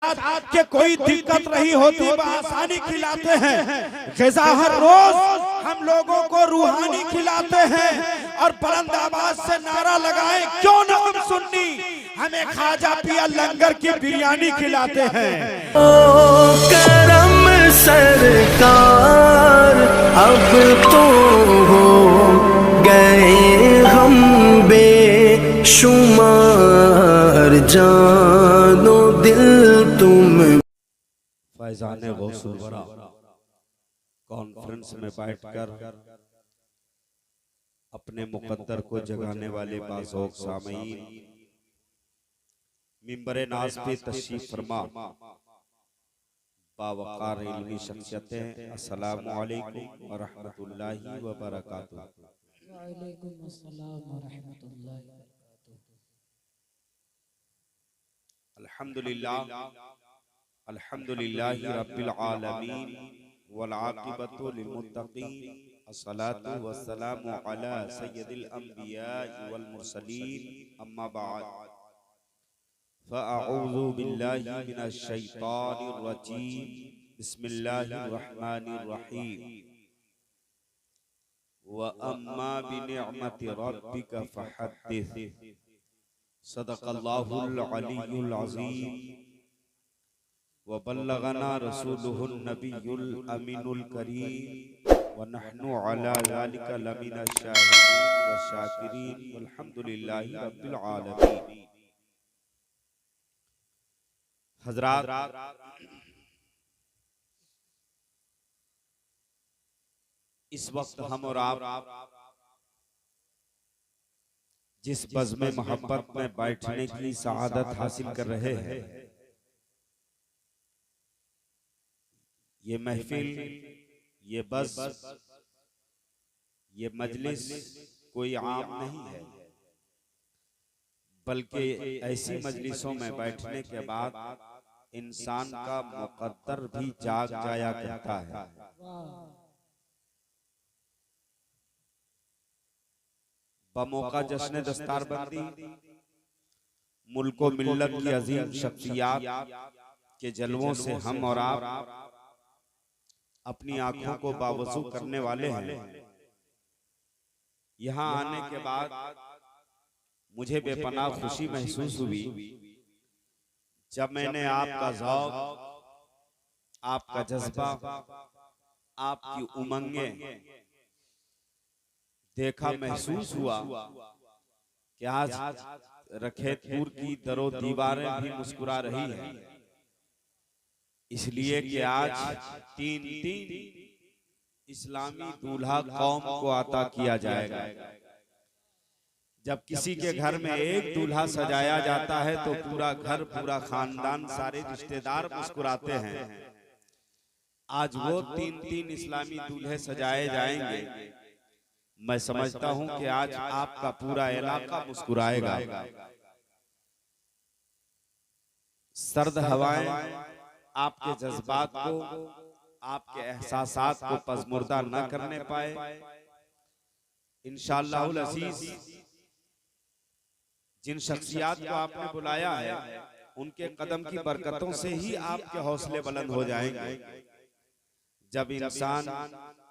के कोई दिक्कत नहीं होती, आसानी खिलाते हैं। ग़िज़ा हर रोज हम लोगों को रूहानी खिलाते हैं और बुलंद आवाज से नारा लगाए, क्यों न हम सुन्नी, हमें खाजा पिया लंगर की बिरयानी खिलाते हैं। ओ करम सरकार, अब तो हो गए हम बेशुमार, जानो दिल तुम। फैज़ान गौसुल वरा कॉन्फ्रेंस में बैठकर अपने मुकद्दर को जगाने वाले बाज़ौक़ सामीन मिंबरे नाज़ पे तशरीफ फरमा बावक़ार इल्मी शख्सियतें, अस्सलामु अलैकुम व रहमतुल्लाहि व बरकातुहू। वालेकुम अस्सलाम व रहमतुल्लाहि व बरकातुहू। अल्हम्दुलिल्लाहि रब्बिल आलमीन वल आक़िबतु लिल मुत्तक़ीन, अस्सलातु वस्सलामु अला सय्यदिल अंबिया वल मुरसलीन, अम्मा बअद, फ़अऊज़ु बिल्लाहि मिनश शैतानिर रजीम, बिस्मिल्लाहिर रहमानिर रहीम। व अम्मा बिनिअमति रब्बिका फ़हद्दिस, सदक़ल्लाहुल अलियुल अज़ीम। व बल्लगना रसूलुहुन नबियुल अमीनुल करीम, व नहनु अला ज़ालिका लमिनश शाहिदीन व शाकिरीन, वल्हम्दुलिल्लाहि रब्बिल आलमीन। हज़रात, इस वक्त हम और आप जिस बज़्म मोहब्बत में बैठने की सआदत हासिल कर रहे हैं, ये महफिल, ये बज़, ये मजलिस कोई आम नहीं है, बल्कि ऐसी मजलिसों में बैठने के बाद इंसान का मुक़द्दर भी जाग जाया करता है। बमौका जश्न दस्तारबंदी मुल्को मिल्लत की अजीम शख्सियात के जलवों से हम और आप अपनी आंखों को बावजू करने वाले हैं। यहाँ आने के बाद मुझे बेपनाह खुशी महसूस हुई जब मैंने आपका ज़ौक़, आपका जज्बा, आपकी उमंगें देखा, महसूस हुआ कि आज रखेतपुर की दरो दीवारें भी मुस्कुरा रही हैं, इसलिए कि आज तीन इस्लामी दूल्हा कौम को अता किया जाएगा। जब किसी के घर में एक दूल्हा सजाया जाता है तो पूरा घर, पूरा खानदान, सारे रिश्तेदार मुस्कुराते हैं। आज वो तीन इस्लामी दूल्हे सजाए जाएंगे। मैं समझता हूं कि आज आपका पूरा इलाका मुस्कुराएगा। सर्द हवाएं आपके जज्बात को, आपके एहसासात को पज़मुर्दा न करने पाए। इंशाअल्लाहुल अज़ीज़ जिन शख्सियात को आपने बुलाया है, उनके कदम की बरकतों से ही आपके हौसले बुलंद हो जाएंगे। जब इंसान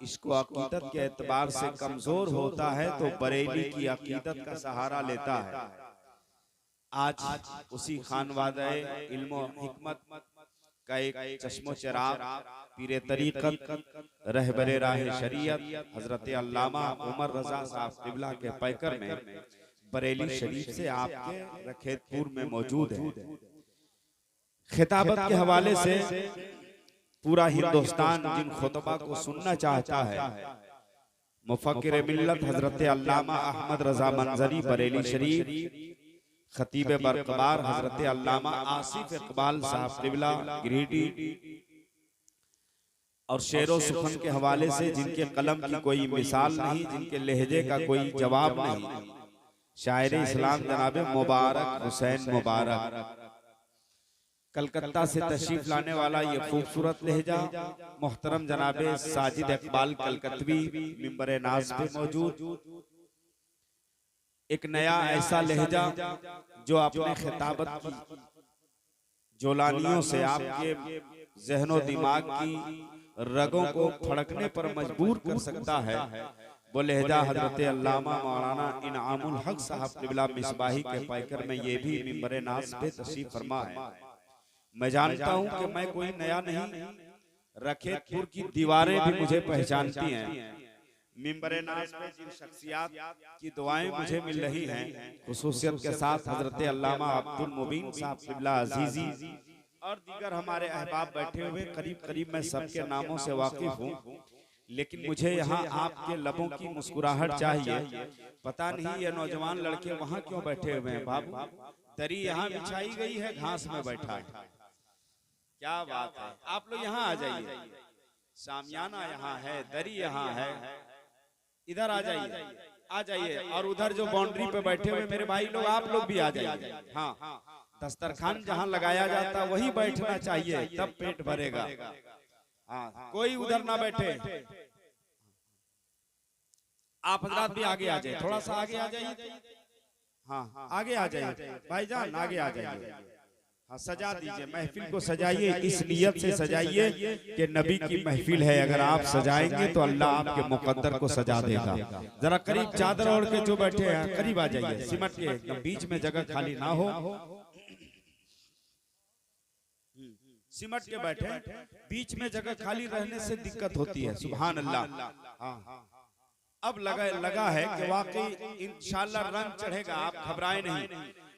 इसको अकीदत के एतबार से कमजोर होता है तो बरेली की अकीदत का सहारा लेता है। आज उसी खानवादे इल्म और हिकमत का एक चश्मो चिराग, पीरे तरीक़त, रहबरे राह शरीयत हजरत अल्लामा उमर रजा साहब क़िबला के पैकर में बरेली शरीफ से आपके रखेतपुर में मौजूद है। खिताबत के हवाले से पूरा हिंदुस्तान जिन खुतबा को सुनना चाहता है, मुफक्किर मिल्लत हजरत अल्लामा अहमद रजा मंजरी बरेली शरीफ, खतीब बरकबार हजरत अल्लामा आसिफ इकबाल साहब क़िबला गिरिडीह, और शेरो सुखन के हवाले से जिनके कलम की कोई मिसाल नहीं, जिनके लहजे का कोई जवाब नहीं, शायर इस्लाम जनाब मुबारक हुसैन मुबारक, कलकत्ता से तशरीफ लाने वाला ये खूबसूरत लहजा मोहतरम जनाबे साजिद इकबाल कलकत्वी मिंबरे नाज पे मौजूद, एक नया ऐसा लहजा जो अपने खिताबत की जोलानियों से आपके ज़हनो दिमाग की रगों को फड़कने पर मजबूर कर सकता है। वो लहजा हजरत अल्लामा मौलाना इनामुल हक साहब क़िबला मिसबाही के पैकर में ये भी मिंबर नाज़ पे तशरीफ फरमा है। मैं जानता हूँ कि मैं कोई नया नहीं, रखेतपुर की दीवारें भी मुझे पहचानती हैं। मिंबर नाज़ पे जिन शख्सियात की दुआएं मुझे मिल रही हैं, खुसूसियत के साथ हजरत अल्लामा अब्दुल मुबीन साहब क़िबला अजीजी और दीगर हमारे अहबाब बैठे हुए, करीब करीब मैं सबके नामों से वाकिफ हूँ, लेकिन मुझे यहाँ आपके लबों की मुस्कुराहट चाहिए। पता नहीं ये नौजवान लड़के वहाँ क्यों बैठे हुए हैं बाबू? दरी यहाँ बिछाई गई है, घास में बैठा है, क्या बात है। आप लोग यहाँ आ जाइए, शामियाना यहाँ है, दरी यहाँ है, इधर आ जाइए, आ जाइए। और उधर जो बाउंड्री पे बैठे हुए मेरे भाई लोग, आप लोग भी आ जाइए। हाँ, दस्तरखान जहाँ लगाया जाता वही बैठना चाहिए, तब पेट भरेगा। हाँ, कोई उधर ना बैठे। आप हजरात भी आगे आ जाइए, थोड़ा सा आगे आ जाइए। हाँ, आगे आ जाइए भाईजान, आगे आ जाइए। हाँ, सजा दीजिए, महफिल को सजाइए, इस नियत से सजाइए कि नबी की महफिल है। अगर आप सजाएंगे तो अल्लाह आपके मुकद्दर को सजा देगा। जरा करीब चादर ओढ़ के जो बैठे हैं करीब आ जाइए, सिमट के एकदम, बीच में जगह खाली ना हो, सिमट के बैठे। बीच में जगह खाली रहने से दिक्कत होती है। सुभान अल्लाह। हाँ, अब लगा है कि वाकई इंशाअल्लाह रंग चढ़ेगा, आप घबराए नहीं।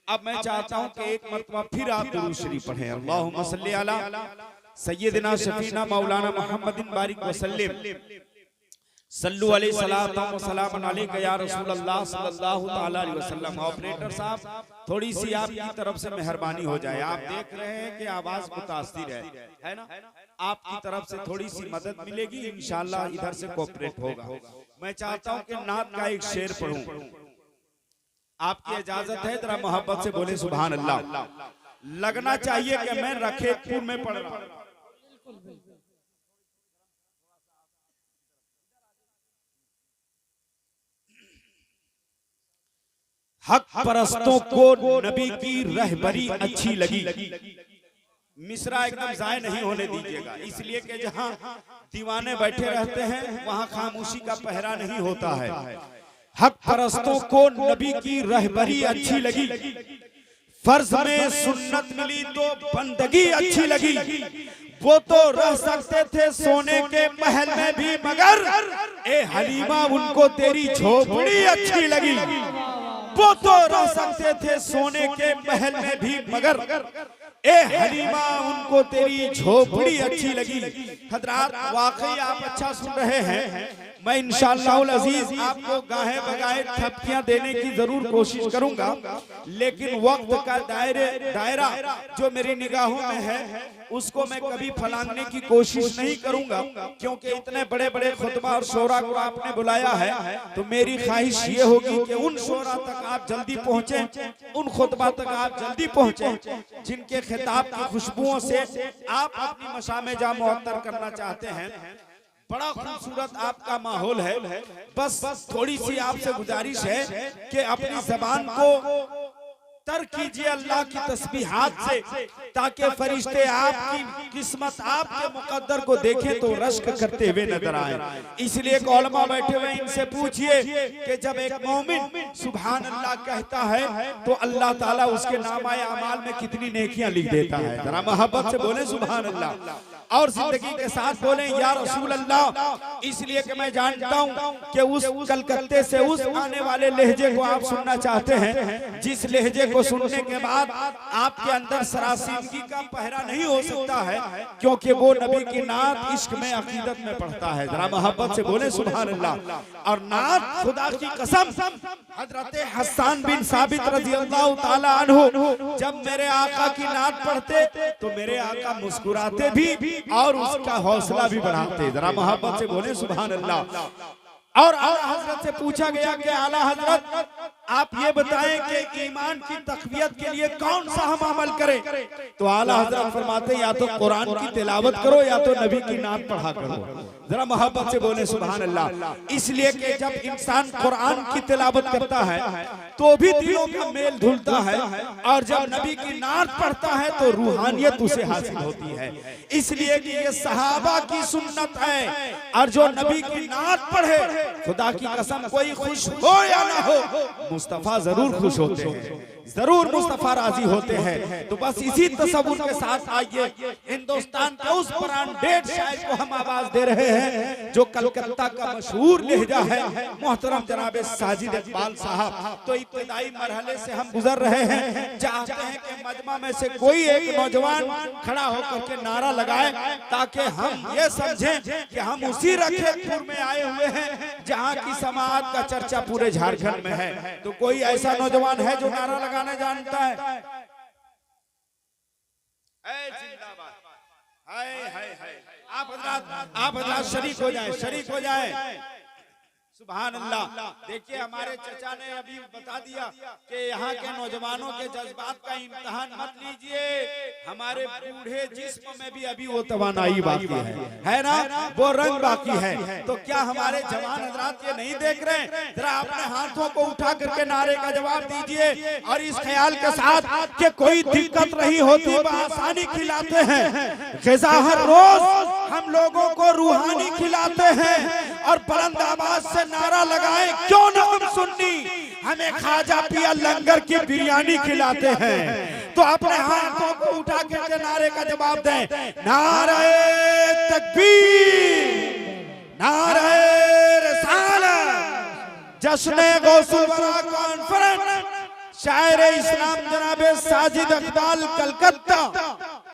अब मैं चाहता हूं कि एक मरतबा फिर आप दुरूद शरीफ पढ़ें। अल्लाहुम्मा सल्ली अला सय्यदिना शफीना मौलाना मुहम्मदिन बारिक वसल्लम सल्लु अलैहि सलातु व सलाम अलैका या रसूल अल्लाह सल्लल्लाहु तआला अलैहि वसल्लम। ऑपरेटर साहब, थोड़ी सी आपकी तरफ से मेहरबानी हो जाए। आप देख रहे हैं कि आवाज मुतासिर है ना? आपकी तरफ से थोड़ी सी मदद मिलेगी, इंशाअल्लाह इधर से कोऑपरेट होगा। मैं चाहता हूं कि नात का एक शेर पढ़ूं, आपकी इजाजत है? जरा मोहब्बत से बोले सुभान अल्लाह। लगना चाहिए कि मैं रखेतपुर में पढ़ रहा हूं। हक परस्तों को नबी की रहबरी अच्छी लगी। मिसरा एकदम जाय नहीं होने दीजिएगा, इसलिए कि जहां दीवाने बैठे रहते हैं वहां खामोशी का पहरा नहीं होता है। हक परस्तों को नबी की रहबरी अच्छी लगी, फर्ज में सुन्नत मिली तो बंदगी अच्छी लगी। वो तो रह सकते थे सोने के महल में भी, मगर ए हलीमा उनको तेरी झोपड़ी अच्छी लगी। वो तो रह सकते थे सोने के महल में भी, मगर ए हलीमा उनको तेरी झोपड़ी अच्छी लगी। हजरात, वाकई आप अच्छा सुन रहे हैं। मैं इंशाअल्लाह अजीज आपको गाहे बगाहे थपकियां देने की जरूर कोशिश करूंगा, लेकिन वक्त का दायरा जो मेरी निगाहों में है उसको मैं कभी फलांगने की कोशिश नहीं करूंगा, क्योंकि इतने बड़े बड़े खुतबा और शोरा को आपने बुलाया है, तो मेरी ख्वाहिश ये होगी कि उन शोरा तक आप जल्दी पहुंचे, उन खुतबा तक आप जल्दी पहुंचे जिनके खिताब की खुशबुओं से आप अपनी मशामे जा मुअत्तर करना चाहते हैं। बड़ा खूबसूरत आपका माहौल है। बस थोड़ी सी आपसे गुजारिश है कि अपनी जबान को तर्क कीजिए अल्लाह की तस्बीहात से, ताकि फरिश्ते आपकी किस्मत, आपके मुकद्दर को देखें तो रश्क करते हुए नजर आए। इसलिए उलमा बैठे हुए, इनसे पूछिए कि जब एक मोमिन सुभान अल्लाह कहता है तो अल्लाह ताला उसके नामाए अमाल में कितनी नेकियां लिख देता है। जरा मोहब्बत से बोले सुभान अल्लाह और जिंदगी के साथ बोले या रसूल अल्लाह। इसलिए कि मैं जानता हूं कि उस कलकत्ते से उस आने वाले लहजे को आप सुनना चाहते हैं, जिस लहजे को सुनने के बाद आपके अंदर सरासीदगी का पहरा नहीं हो सकता है, क्योंकि वो नबी की नात इश्क में अकीदत में पढ़ता है। जरा मोहब्बत से बोले सुभान अल्लाह। और नात खुदा की कसम, हजरत हसन बिन साबित रज़ियल्लाहु ताला अन्हु जब मेरे आका की नात पढ़ते तो मेरे आका मुस्कुराते भी और उसका हौसला भी बढ़ाते। जरा मोहब्बत से बोले सुभान अल्लाह। और हजरत से पूछा गया कि आला हजरत आप ये बताएं कि ईमान की तक़वियत के लिए कौन सा हम अमल करें? तो आला हज़रत फरमाते या तो कुरान की तिलावत करो या तो नबी की नात पढ़ा करो। जरा मोहब्बत से बोले सुभान अल्लाह। इसलिए कि जब इंसान कुरान की तिलावत करता है तो भी दिलों का मेल धुलता है, और जब नबी की नात पढ़ता है तो रूहानियत उसे हासिल होती है। इसलिए कि ये सहाबा की सुन्नत है, और जो नबी की नात पढ़े, खुदा की कसम कोई खुश हो या ना हो, मुस्तफा जरूर खुश होते हैं, जरूर मुस्तफा राजी होते हैं। तो बस इसी तसव्वुर के साथ आइए हिंदुस्तान के उस ब्रांडेड शायर को हम आवाज दे रहे हैं जो कलकत्ता का मशहूर लहजा है, मोहतरम जनाब साजिद इकबाल साहब। तो इब्तिदाई मरहले से हम गुजर रहे हैं, चाहते हैं कि मजमा में से कोई एक नौजवान खड़ा होकर के नारा लगाए ताकि हम ये समझें कि हम उसी रखेपुर में आए हुए हैं जहाँ की समाज का चर्चा पूरे झारखंड में है। तो कोई ऐसा नौजवान है जो नारा लगाना जानता है? जिंदाबाद। हाय हाय हाय। आप हजरात शरीक हो जाए, शरीक हो जाए। सुभान अल्लाह। देखिए हमारे चचा ने अभी बता दिया कि यहाँ के नौजवानों के जज्बात का इम्तिहान मत लीजिए, हमारे बूढ़े जिस्म में भी अभी वो तवानाई बाकी है ना, वो रंग बाकी है। तो क्या हमारे जवान हजरात ये नहीं देख रहे? जरा अपने हाथों को उठा करके नारे का जवाब दीजिए, और इस ख्याल के साथ कि कोई दिक्कत रही होती आसानी खिलाते हैं, ग़िज़ा हर रोज हम लोगों को रूहानी खिलाते हैं, और बुलंद आवाज से नारा लगाए क्यों ना हम सुन्नी, हमें खाजा पिया लंगर की बिरयानी खिलाते हैं। तो अपने हाथों को उठा के नारे का जवाब दें, नारे तकबीर, नारे रिसालत, जश्न गौसुल वरा कॉन्फ्रेंस, शायर इस्लाम जनाब साजिद इकबाल कलकत्ता।